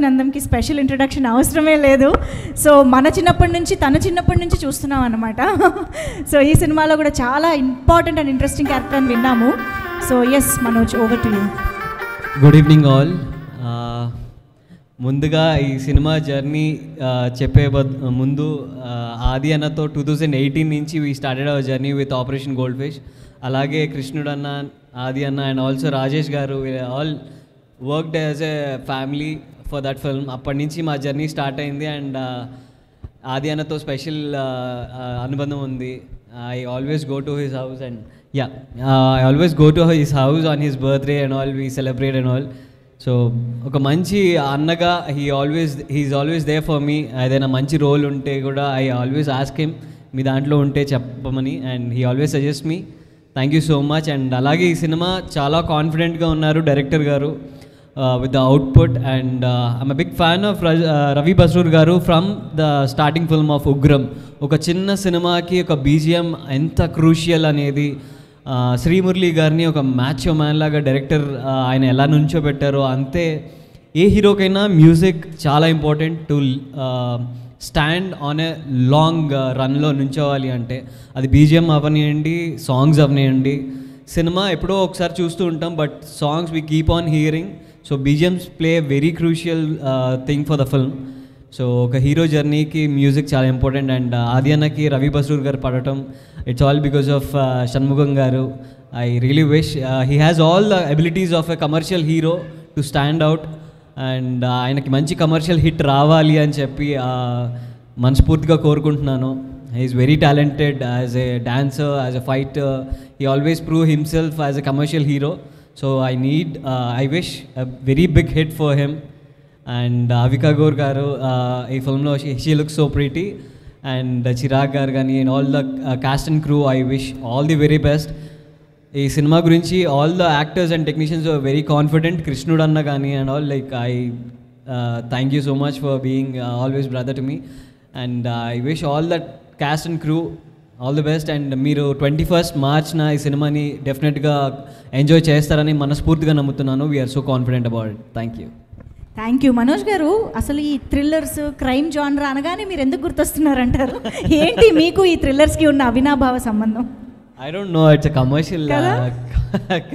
నందంకి special introduction అవసరమే లేదు. So మన చిన్నప్పటి నుంచి తన చిన్నప్పటి నుంచి చూస్తున్నాం అన్నమాట. సో ఈ సినిమాలో కూడా చాలా ఇంపార్టెంట్ అండ్ ఇంట్రెస్టింగ్ క్యారెక్టర్ అని విన్నాము. So yes Manoj, over to you. Good evening all. ముందుగా ఈ సినిమా జర్నీ చెప్పే ముందు ఆది అన్నతో 2018 నుంచి we started our journey with operation gold fish. అలాగే కృష్ణుడు అన్న, ఆది అన్న అండ్ ఆల్సో రాజేష్ గారు all worked as a family for that film. అప్పటి నుంచి మా జర్నీ స్టార్ట్ అయింది అండ్ ఆది అన్నతో స్పెషల్ అనుబంధం ఉంది. I always go to his house and I always go to his house on his birthday and all we celebrate and all. So ఒక మంచి అన్నగా he's always there for me. ఏదైనా మంచి రోల్ ఉంటే కూడా I always ask him me దాంట్లో ఉంటే చెప్పమని and he always suggest me. Thank you so much. And అలాగే ఈ సినిమా చాలా కాన్ఫిడెంట్గా ఉన్నారు డైరెక్టర్ గారు with the output. And I'm a big fan of Ravi Basrur గారు from the starting film of Ugram. ఒక చిన్న సినిమాకి ఒక బీజిఎం ఎంత క్రూషియల్ అనేది శ్రీమురళి గారిని ఒక మ్యాచ్ మ్యాన్ లాగా డైరెక్టర్ ఆయన ఎలా నుంచోబెట్టారో అంతే ఏ హీరోకైనా మ్యూజిక్ చాలా important to stand on a long రన్లో నుంచోవాలి అంటే. అది బీజిఎం అవనివ్వండి, సాంగ్స్ అవనివ్వండి. సినిమా ఎప్పుడో ఒకసారి చూస్తూ ఉంటాం but songs we keep on hearing. So BGMs play very crucial thing for the film. So ఒక హీరో జర్నీకి మ్యూజిక్ చాలా ఇంపార్టెంట్. అండ్ ఆది అన్నకి రవి బస్రూర్ గారు పడటం it's all because of Shanmugam గారు. I really wish he has all the abilities of a commercial hero to stand out. And ఆయనకి మంచి commercial hit రావాలి అని చెప్పి మనస్ఫూర్తిగా కోరుకుంటున్నాను. He is very talented as a dancer, as a fighter. He always prove himself as a commercial hero. So I wish a very big hit for him. And Avika Gor గారు ఈ ఫిల్మ్లో she looks so pretty. And Chirag గారు కానీ and all the cast and crew I wish all the very best. ఈ సినిమా గురించి all the actors and technicians are very confident. Krishnudu అన్న కానీ and all like I thank you so much for being always brother to me. And I wish all the cast and crew all the best. And మీరు 21st మార్చ్న ఈ సినిమాని డెఫినెట్గా enjoy చేస్తారని మనస్ఫూర్తిగా నమ్ముతున్నాను. We're so confident about it. Thank you. Thank you. Manoj గారు, అసలు ఈ థ్రిల్లర్స్, క్రైమ్ జానర్ అనగానే మీరు ఎందుకు గుర్తొస్తున్నారంటారు? ఏంటి మీకు ఈ థ్రిల్లర్స్కి ఉన్న అవినాభావ సంబంధం? I don't know, it's a commercial